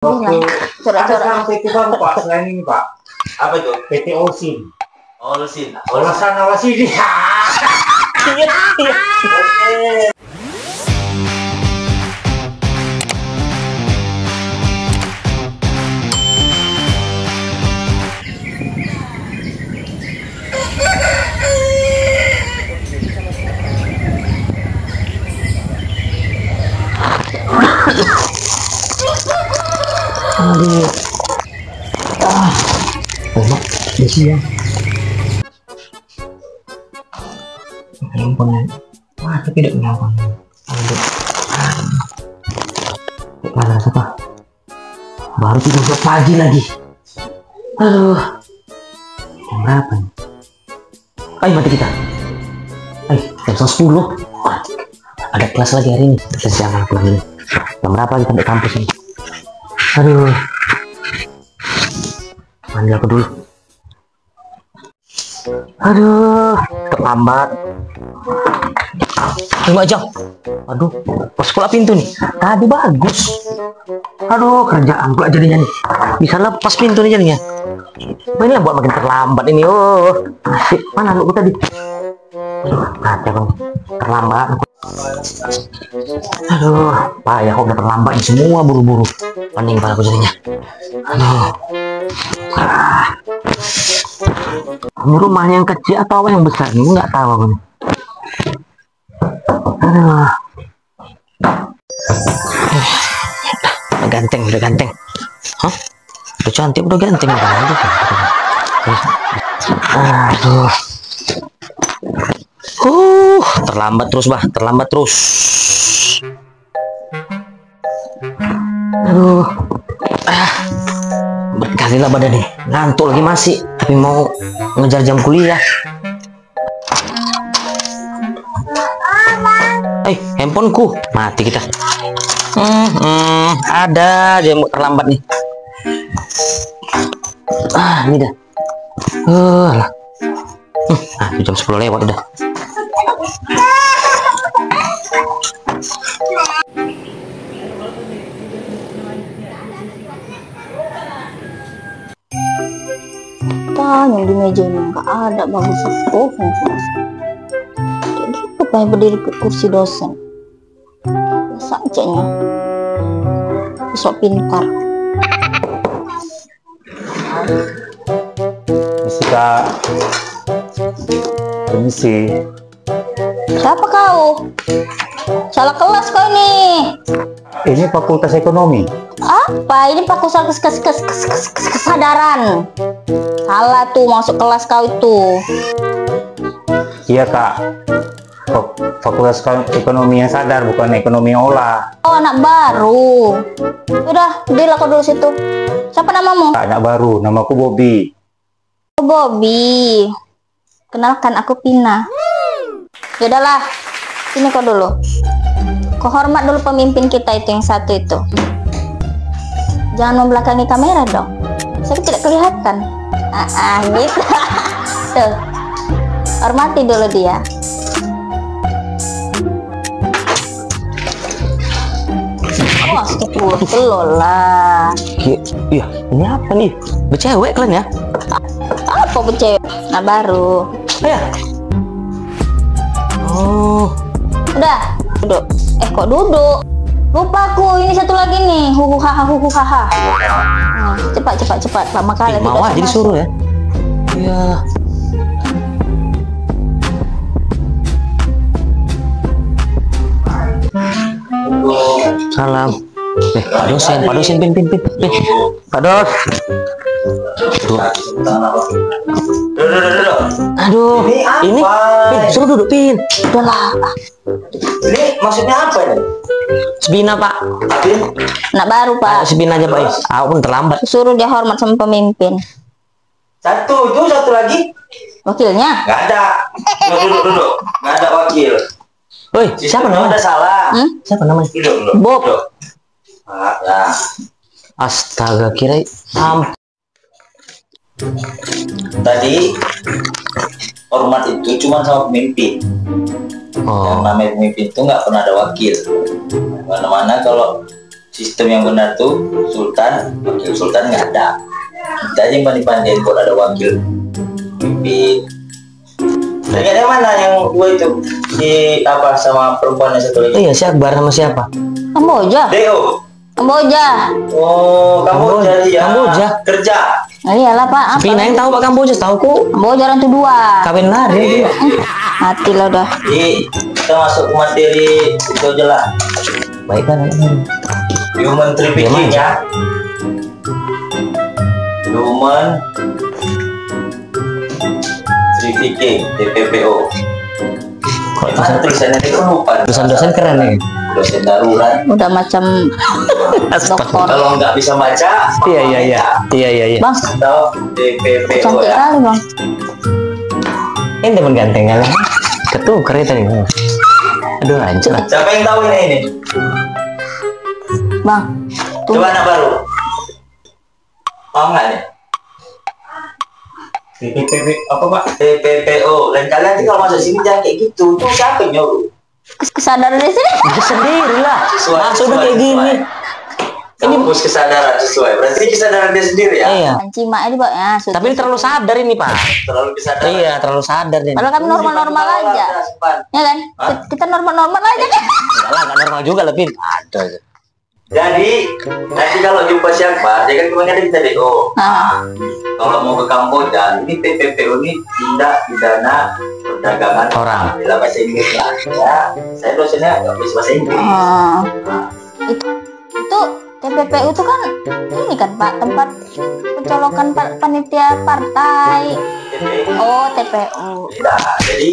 Waktu ada sekarang PT baru Pak, selain ini Pak. Apa itu? PT Osin. Olsin. Olasan olah sini. Aduh. Enak, bersih ya. Handphone. Wah, tapi tidak nyambung. Aduh. Panas apa? Baru 3 pagi lagi. Aduh. Jam berapa nih? Ayo mati kita. Ayo, jam 10. Ada kelas lagi hari ini. Kesiangan aku lagi. Jam berapa kita di kampus ini? Aduh, mandi aku dulu. Aduh, terlambat. Cuma jam. Aduh, pas sekolah pintu nih. Tadi bagus. Aduh, kerjaan pula jadinya nih. Bisa lepas pintu nih jadinya. Ini buat makin terlambat ini. Oh, asik. Mana lu tadi? Nah, jangan terlambat. Aduh, payah kok udah terlambat nih, semua buru-buru. Pening kepala aku jadinya. Aduh. Ini rumahnya yang kecil atau yang besar nih? Nggak tahu aku nih. Aduh. Udah ganteng, udah ganteng. Hah? Udah cantik, udah ganteng. Aduh. Terlambat terus bah, terlambat terus. Aduh, berkali lah badan nih, ngantuk lagi masih, tapi mau ngejar jam kuliah. Handphoneku mati kita. Ada dia terlambat nih. Ini dah. Jam 10 lewat udah. Yang di meja ini nggak ada bagus kayak gitu kayak berdiri ke kursi dosen sajanya sok pintar. Misi Kak. Permisi. Siapa kau? Salah kelas kau ini. Ini Fakultas Ekonomi. Apa? Ini Fakultas Kesadaran. Salah tuh masuk kelas kau itu. Iya Kak. Fakultas Ekonomi yang sadar, bukan ekonomi yang olah. Oh, anak baru. Udah, berdirilah kau dulu situ. Siapa namamu? Anak baru, namaku Bobby. Oh, Bobby. Kenalkan, aku Pina. Yaudahlah, sini kau dulu. Kau hormat dulu pemimpin kita itu yang satu itu. Jangan membelakangi kamera dong. Saya tidak kelihatan. Gitu. Tuh. Hormati dulu dia. Wah, telur lah. Iya, ini apa nih? Bercewek kalian ya? Apa bercewek? Nah, baru. Ya. Oh. Udah, duduk. Kok duduk? Lupa aku, ini satu lagi nih. Huhuhaha. Cepat. Lama kali mau aja disuruh ya. Iya. Salam. Pak dosen, pin. Pak Dos. Aduh, ini Pin, suruh duduk Pin. Udahlah. Ini maksudnya apa ini? Sebina Pak. Nak baru Pak. Sebina aja Pak. Aku pun terlambat. Suruh dia hormat sama pemimpin. Satu lagi. Wakilnya? Nggak ada. Duduk. Nggak ada wakil. Woi, siapa namanya? Ada salah. Siapa namanya? Duduk. Bob. Ya. Astaga, kira Tadi hormat itu cuma sama pemimpin. Oh. Yang namanya pemimpin itu nggak pernah ada wakil. Mana-mana kalau sistem yang benar tuh sultan, wakil sultan nggak ada. Kita aja yang pandai-pandai kalau ada wakil pimpin. Yang mana yang dua itu? Si apa sama perempuan yang satu lagi? Iya, si Akbar sama siapa? Kamboja. Deo. Kamboja. Oh, kamu jadi ya Kamboja. kerja. Nah, iyalah Pak. Pina yang tahu Pak Kamboja, tahu kok. Kamboja orang tuh dua. Kawin lari dia. Mati lah udah. Jadi kita masuk ke materi itu aja lah. Baik kan? Human trafficking ya. Human trafficking TPPO. Mana tulisannya itu lupa. Dosen-dosen keren nih. Dosen darurat. Udah macam dokter. Kalau nggak bisa baca, Iya. Bang, atau TPPO cantik ya. kali bang. Ini teman ganteng kali. Ketuker ya tadi. Aduh, hancur. Siapa yang tahu ini? Bang, tuh. Coba anak baru. Tahu nggak nih? TPP apa Pak? TPPO. Dan kalian sih kalau masuk sini jangan kayak gitu. Itu siapa yang nyuruh? Kesadaran di sini. Dia sendiri lah. Sesuai, Masuk udah sesuai, kayak gini. sesuai. Kampus kesadaran sesuai. Berarti kesadaran dia sendiri ya? Iya. Cimak ini Pak. Ya, Tapi ini terlalu sadar ini Pak. Terlalu kesadaran. Iya, terlalu sadar ini. Padahal kami normal-normal aja. Ya kan? Hah? Kita normal-normal aja kan? Enggak lah, nggak normal juga lebih. Ada. Jadi nanti kalau jumpa siapa, dia kan kemarin ada kita DO. Nah. Kalau mau ke Kamboja, ini TPPO ini tindak pidana perdagangan Orang. dalam bahasa Inggris lah. Ya, saya dosennya nggak bisa bahasa Inggris. Itu TPPU itu kan ini kan Pak, tempat pencolokan panitia partai. TPPO. Oh, TPU. Tidak. Jadi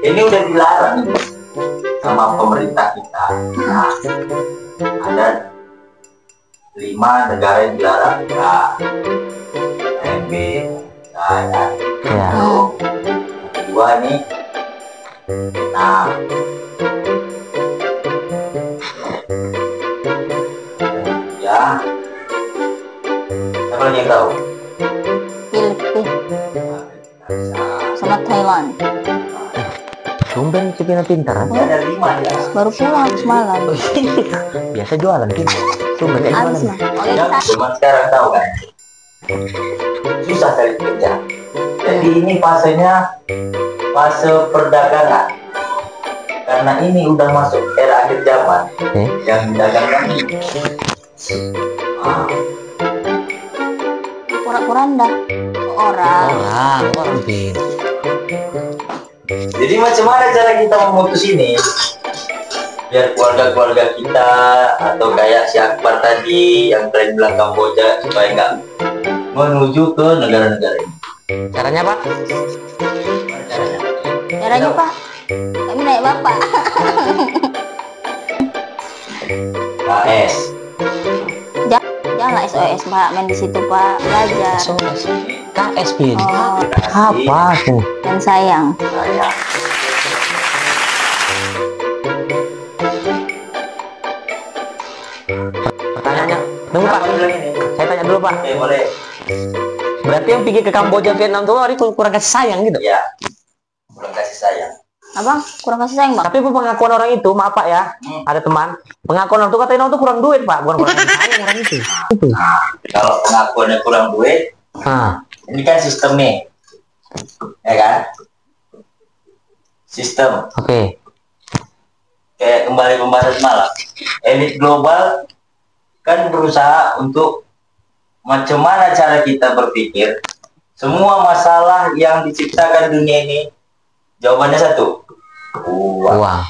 ini udah dilarang sama pemerintah kita. Nah, ada 5 negara yang dilarang. Ya, MB, ya. Ya. Lalu kedua nih Vietnam. Ya, siapa lagi yang tahu? Filipina Nah, sama Thailand. Tumben Cipina pintar. ya ada 5 ya. Baru pulang semalam. Biasa jualan gitu. Tumben ya Habis jualan. mah. Oh, Ya, ya, cuma sekarang tahu kan? Susah cari kerja. Jadi ini fasenya fase perdagangan. Karena ini udah masuk era akhir zaman. Yang dagangkan ini. pura-puranda orang. Orang Pin. Jadi macam mana cara kita memutus ini? Biar keluarga-keluarga kita atau kayak si Akbar tadi yang kalian bilang Kamboja supaya nggak menuju ke negara-negara ini. Caranya Pak? Caranya. Caranya Pak, kami naik Bapak. KS. Janganlah SOS Pak, main di situ Pak, belajar. SOS. KS Pin. Oh, Apa tuh? dan sayang. Saya. Pertanyaannya, tunggu Pak. Apa bilang ini? Saya tanya dulu Pak. Oke, boleh. Berarti yang pergi ke Kamboja, Vietnam tuh hari kurang kasih sayang gitu. Ya. Kurang kasih sayang. Abang, kurang kasih sayang Bang. Tapi pengakuan orang itu, maaf Pak ya, ada teman, pengakuan orang itu katanya orang itu kurang duit Pak, bukan kurang kasih sayang orang itu. Nah, kalau pengakuannya kurang duit, Nah, ini kan sistem nih, ya kan? Sistem. oke. Kayak kembali pembahasan malam, elit global kan berusaha untuk macam mana cara kita berpikir. Semua masalah yang diciptakan dunia ini jawabannya satu, uang. Uang.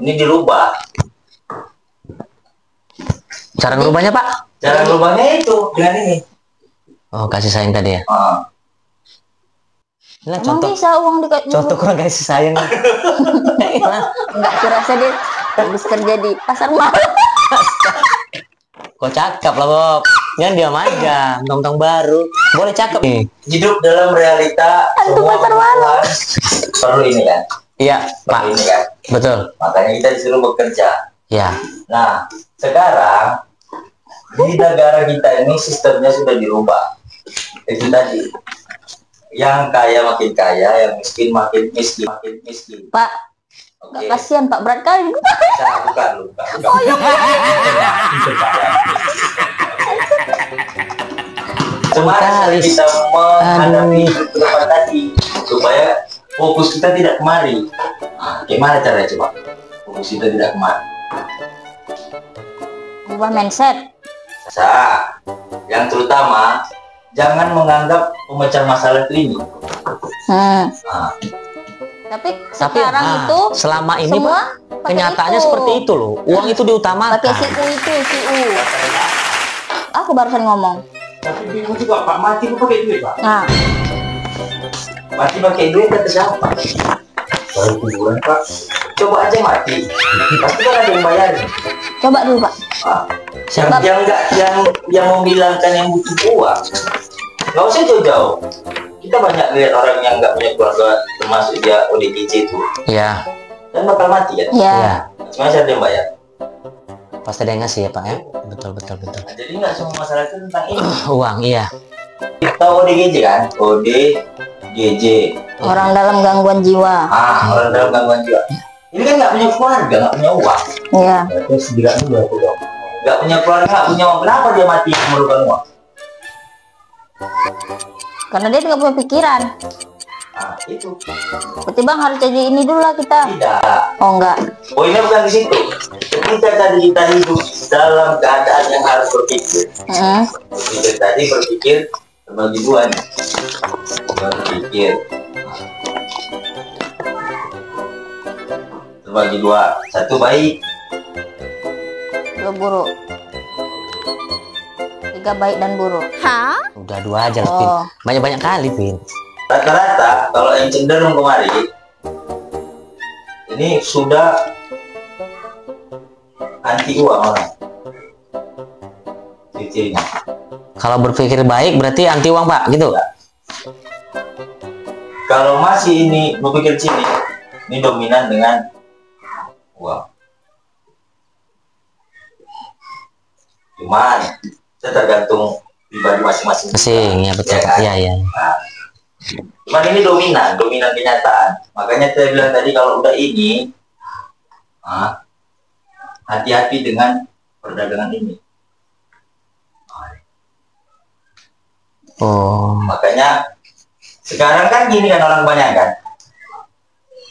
Ini dirubah. Cara ngerubahnya Pak? Cara berubahnya itu dengan ini. Oh, kasih sayang tadi ya. Nah, Emang contoh bisa uang di contoh kurang kasih sayang. Enggak kurasa dia habis kerja di pasar malam. Kok cakep lah Bob. Jangan diam aja, tong-tong baru. Boleh cakep nih. Hidup dalam realita semua kebutuhan perlu ini kan. Iya, Pak. Perlu ini kan. Betul. Makanya kita disuruh bekerja. Ya. Nah, sekarang di negara kita ini sistemnya sudah dirubah. Itu tadi. Yang kaya makin kaya, yang miskin makin miskin, makin miskin. Pak, Gak kasihan Pak, berat kali. Bisa buka dulu. Oh iya. Semangat kita menghadapi depan tadi supaya fokus kita tidak kemari. Gimana caranya coba? Fokus kita tidak kemari. Ubah mindset. Yang terutama jangan menganggap pemecah masalah itu ini. Tapi sekarang itu selama ini semua Pak, kenyataannya seperti itu loh. Uang itu diutamakan. pakai si U itu, si U. Aku barusan ngomong. Tapi bingung juga Pak, mati lu pakai duit Pak. Nah, Mati pakai duit kata siapa? Baru kuburan Pak. Coba aja mati. Pasti kan ada yang bayarin. coba dulu Pak. Yang menghilangkan yang butuh uang. Nggak usah jauh-jauh. Kita banyak lihat orang yang nggak punya keluarga, termasuk dia ODGJ itu. Iya. Dan bakal mati kan? Ya. Cuma siapa yang bayar? Pasti ada yang ngasih ya Pak ya. Betul. Nah, jadi nggak semua masalah itu tentang ini. Uang, iya. Kita ODGJ kan? ODGJ. Orang dalam gangguan jiwa. Orang dalam gangguan jiwa. Ini kan nggak punya keluarga, nggak punya uang. Iya. Terus setidaknya juga aku dong. Nggak punya keluarga, nggak punya uang. Kenapa dia mati memerlukan uang? Karena dia tidak punya pikiran. Itu. Berarti Bang harus jadi ini dulu lah kita. Tidak. Oh enggak. Poinnya bukan di situ. Ketika tadi kita hidup dalam keadaan yang harus berpikir. Berpikir terbagi dua nih. Berpikir terbagi dua. Satu baik, Dua buruk. Tiga baik dan buruk. Udah dua aja lah, Pin. Oh. Banyak-banyak kali, Pin. rata-rata kalau yang cenderung kemari ini sudah anti uang orang. Ciri-cirinya. Kalau berpikir baik berarti anti uang Pak, gitu? Ya. Kalau masih ini berpikir sini, ini dominan dengan uang. Cuman itu tergantung pribadi masing-masing. Masing, ya betul. Ya, kan? Iya. Nah, cuman ini dominan kenyataan. Makanya saya bilang tadi kalau udah ini, hati-hati dengan perdagangan ini. Oh. Makanya sekarang kan gini kan orang banyak kan.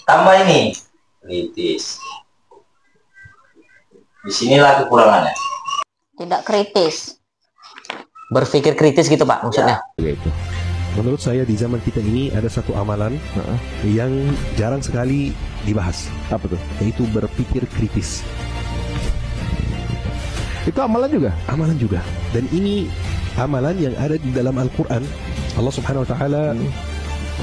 Tambah ini kritis. Disinilah kekurangannya. Tidak kritis. Berpikir kritis gitu Pak maksudnya. Yaitu. Menurut saya di zaman kita ini ada satu amalan yang jarang sekali dibahas. Apa tuh? Yaitu berpikir kritis. Itu amalan juga? Amalan juga. Dan ini amalan yang ada di dalam Al-Quran. Allah Subhanahu Wa Taala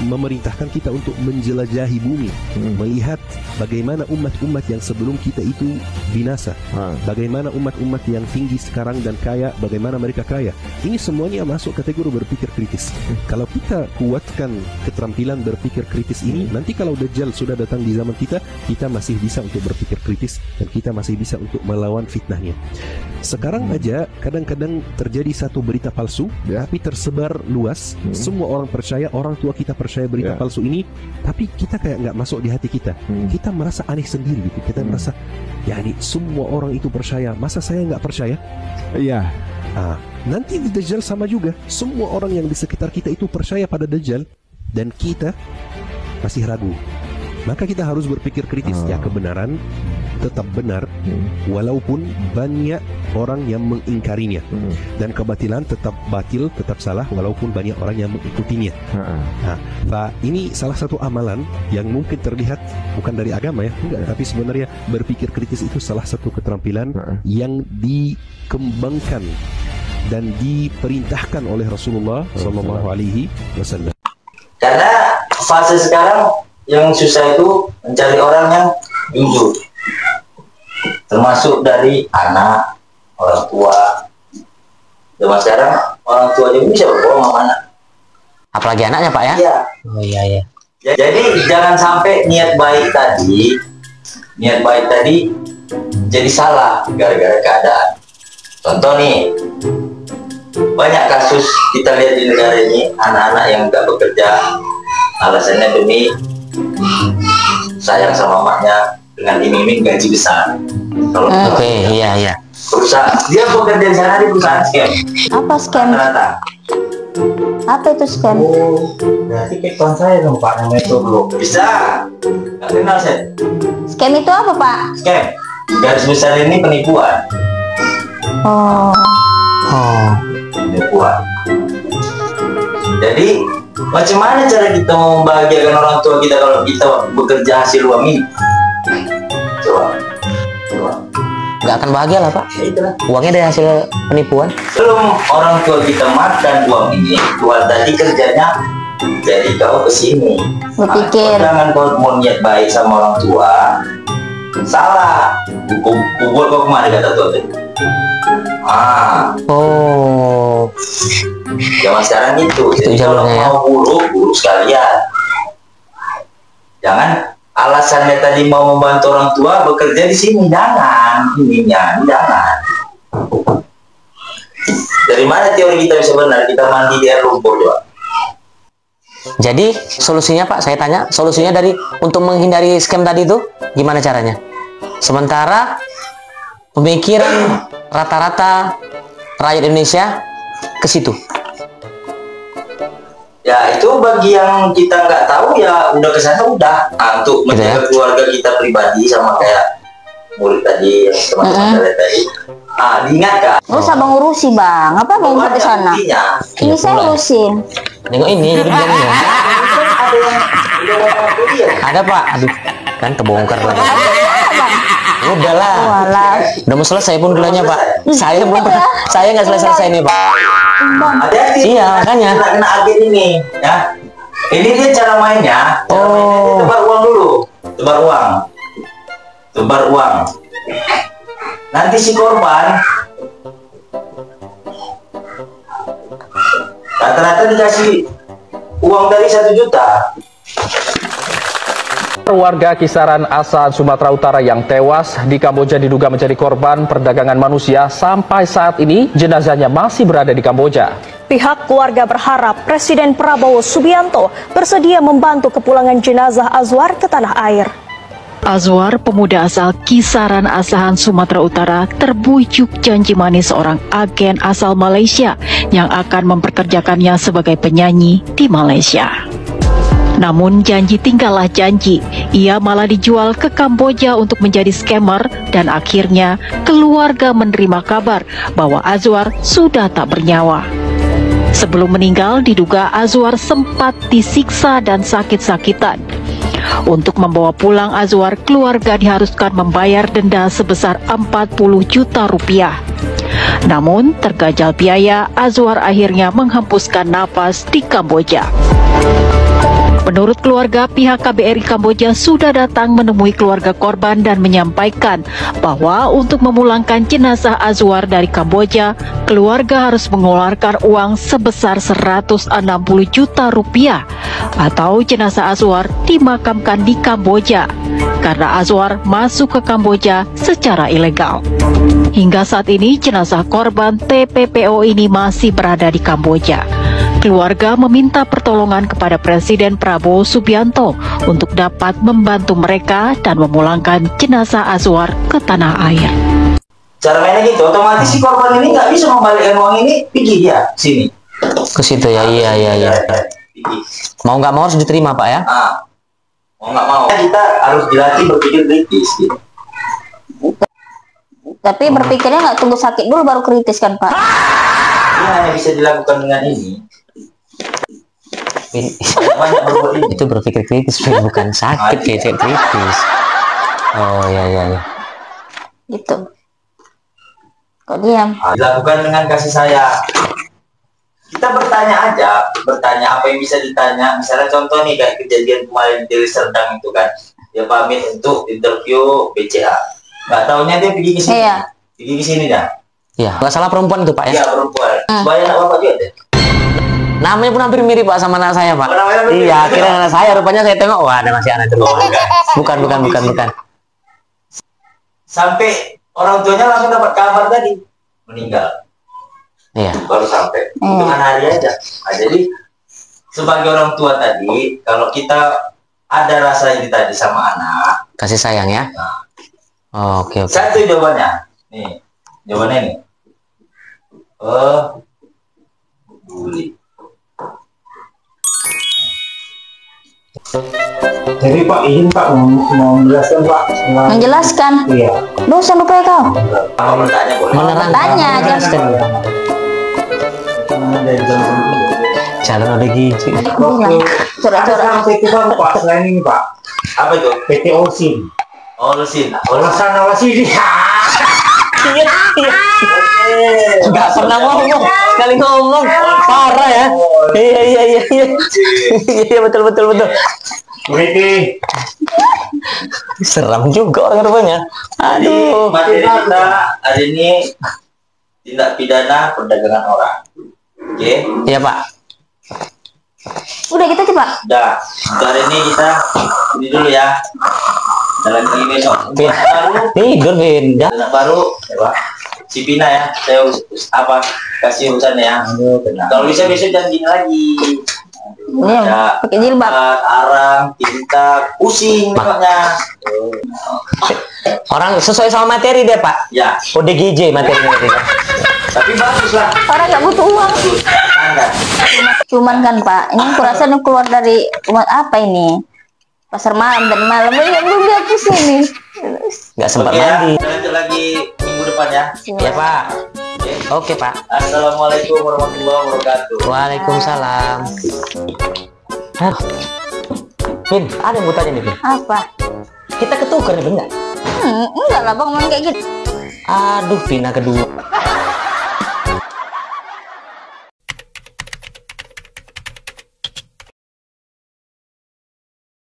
memerintahkan kita untuk menjelajahi bumi, melihat bagaimana umat-umat yang sebelum kita itu binasa, bagaimana umat-umat yang tinggi sekarang dan kaya, bagaimana mereka kaya. Ini semuanya masuk kategori berpikir kritis. Kalau kita kuatkan keterampilan berpikir kritis ini, nanti kalau Dajjal sudah datang di zaman kita, kita masih bisa untuk berpikir kritis dan kita masih bisa untuk melawan fitnahnya. Sekarang aja kadang-kadang terjadi satu berita palsu, tapi tersebar luas, semua orang percaya, orang tua kita percaya berita palsu ini, tapi kita kayak nggak masuk di hati kita. Kita merasa aneh sendiri gitu. Kita merasa, ya ini semua orang itu percaya, masa saya nggak percaya? Iya. Nanti di Dajjal sama juga. Semua orang yang di sekitar kita itu percaya pada Dajjal dan kita masih ragu. Maka kita harus berpikir kritis. Ya, kebenaran tetap benar walaupun banyak orang yang mengingkarinya, dan kebatilan tetap batil, tetap salah walaupun banyak orang yang mengikutinya. Ini salah satu amalan yang mungkin terlihat bukan dari agama ya, enggak, tapi sebenarnya berpikir kritis itu salah satu keterampilan yang dikembangkan dan diperintahkan oleh Rasulullah Sallallahu Alaihi Wasallam. Karena fase sekarang yang susah itu mencari orang yang jujur, termasuk dari anak, orang tua. Zaman sekarang orang tua juga bisa berbohong sama anak. Apalagi anaknya Pak ya? Iya. Oh iya. Jadi jangan sampai niat baik tadi jadi salah gara-gara keadaan. Contoh nih, banyak kasus kita lihat di negara ini, anak-anak yang nggak bekerja, alasannya demi sayang sama mamanya, dengan iming-iming gaji besar. Kalau Oke, iya. perusahaan dia bekerja di sana di perusahaan scam. Apa scam? Rata-rata. Apa itu scam? Oh, berarti kayak kawan saya dong Pak, namanya itu dulu. Bisa. Nggak kenal saya. Scam itu apa, Pak? Scam. Garis besar ini penipuan. Oh. Penipuan. Jadi macam mana cara kita membahagiakan orang tua kita kalau kita bekerja hasil uang ini? Coba. Nggak akan bahagia lah Pak. Ya itulah. Uangnya dari hasil penipuan. Belum orang tua kita makan uang ini, Tuhan tadi kerjanya jadi kau kesini. Berpikir. Jangan kau mau niat baik sama orang tua, salah. Kubur kau kemana kata Tuhan tadi? Oh, Zaman sekarang itu. Jadi kalau jalurnya ya. mau buruk sekalian. Jangan alasannya tadi mau membantu orang tua bekerja di sini, jangan. Jangan. Dari mana teori kita bisa benar? Kita mandi di air lumpur juga. jadi solusinya Pak, saya tanya, solusinya dari untuk menghindari scam tadi itu gimana caranya? Sementara pemikiran rata-rata rakyat Indonesia ke situ. Ya itu bagi yang kita nggak tahu ya udah kesana udah. Untuk Gitu ya? menjaga keluarga kita pribadi sama kayak murid tadi, yang teman-teman kalian tadi. Diingatkan. Nggak usah Bang urusi, Bang. Apa Bang Ada ke sana? buktinya. Ini saya Mulai. urusin. Nengok ini jadi bilangnya. Ada yang udah mau kuliah. Ada Pak, aduh kan kebongkar lagi. Udahlah, Walah. udah mau selesai pun gulanya Pak. Saya belum, saya nggak selesai ini Pak. Hati-hati. Iya, makanya. Kena agen ini, ya. Ini dia cara mainnya. Cara mainnya dia tebar uang dulu. Tebar uang. Nanti si korban rata-rata dikasih uang dari 1 juta. Warga kisaran Asahan, Sumatera Utara yang tewas di Kamboja diduga menjadi korban perdagangan manusia. Sampai saat ini jenazahnya masih berada di Kamboja. Pihak keluarga berharap Presiden Prabowo Subianto bersedia membantu kepulangan jenazah Azwar ke tanah air. Azwar, pemuda asal kisaran Asahan, Sumatera Utara, terbujuk janji manis seorang agen asal Malaysia yang akan memperkerjakannya sebagai penyanyi di Malaysia. Namun janji tinggallah janji, ia malah dijual ke Kamboja untuk menjadi scammer dan akhirnya keluarga menerima kabar bahwa Azwar sudah tak bernyawa. Sebelum meninggal diduga Azwar sempat disiksa dan sakit-sakitan. Untuk membawa pulang Azwar, keluarga diharuskan membayar denda sebesar 40 juta rupiah. Namun terganjal biaya, Azwar akhirnya menghempuskan nafas di Kamboja. Menurut keluarga, pihak KBRI Kamboja sudah datang menemui keluarga korban dan menyampaikan bahwa untuk memulangkan jenazah Azwar dari Kamboja, keluarga harus mengeluarkan uang sebesar 160 juta rupiah atau jenazah Azwar dimakamkan di Kamboja karena Azwar masuk ke Kamboja secara ilegal. Hingga saat ini jenazah korban TPPO ini masih berada di Kamboja. Keluarga meminta pertolongan kepada Presiden Prabowo Subianto untuk dapat membantu mereka dan memulangkan jenazah Azwar ke tanah air. Cara mainnya gitu, otomatis si korban ini nggak bisa membalikkan uang ini, pergi dia sini. Ke situ ya, iya. Pergi. Mau nggak mau harus diterima Pak ya. Mau nggak mau. Kita harus dilatih berpikir kritis. Gitu. Tapi berpikirnya nggak tunggu sakit dulu baru kritis kan, Pak? Ini hanya bisa dilakukan dengan ini. Banyak berbuat ini. Itu berpikir kritis, bukan sakit kayak kritis. Oh ya. Gitu. Kok diam? Dilakukan dengan kasih sayang. Kita bertanya aja, apa yang bisa ditanya. Misalnya contoh nih kayak kejadian kemarin di Serdang itu kan, dia pamit untuk interview BCA. Nggak taunya dia pergi ke sini. Iya. Pergi ke sini dah. Iya, nggak salah perempuan itu Pak ya. Iya perempuan. Banyak anak bapak juga deh. Namanya pun hampir mirip Pak sama anak saya Pak. Oh, namanya hampir Iya, mirip. akhirnya anak saya rupanya saya tengok, wah ada masih anak itu. Bukan. Sampai orang tuanya langsung dapat kabar tadi meninggal. Iya. Baru sampai dengan hari aja. Nah, jadi sebagai orang tua tadi, kalau kita ada rasa ini tadi sama anak, Kasih sayang ya. Oke. Satu jawabannya. Nih, jawabannya nih. Peduli. Jadi Pak, izin Pak mau menjelaskan Pak. Menjelaskan. Iya. Dosa lupa ya kau. Kalau bertanya boleh. Bertanya, jelaskan. Calon ada gizi. Corak-corak. PT baru Pak, selain ini Pak. Apa itu? PT Olsin. Oh, Lusin. Olasan Olsin. Nggak pernah ngomong, sekali ngomong. Parah ya. Iya. Iya betul. PT. Seram juga orang rupanya. Aduh. Materi kita hari ini tindak pidana perdagangan orang. Oke? Iya Pak. Udah gitu aja Pak. Udah. Untuk hari ini kita ini dulu ya. Jalan lagi besok. Tidur beda. Anak baru, ya Pak. Si Pina ya. Saya kasih urusannya ya. Kalau bisa besok jangan gini lagi. Iya, pakai jilbab. Arang, tinta, pusing pokoknya. Orang sesuai sama materi deh Pak. Ya. ODGJ materinya. Tapi bagus lah. Orang nggak butuh uang. Kan. Cuman kan Pak, ini aku rasa ini keluar dari rumah apa ini? Pasar malam dan malam. Ya belum dia pusing nih. Nggak sempat Oke ya, mandi. kita lanjut lagi minggu depan ya. Ya Pak. Oke Pak. Assalamualaikum warahmatullahi wabarakatuh. Waalaikumsalam. Bin, ada yang mau tanya nih Bin. Apa? Kita ketukar nih Bin nggak? Enggak lah Bang, ngomong kayak gitu. Aduh, Pina kedua.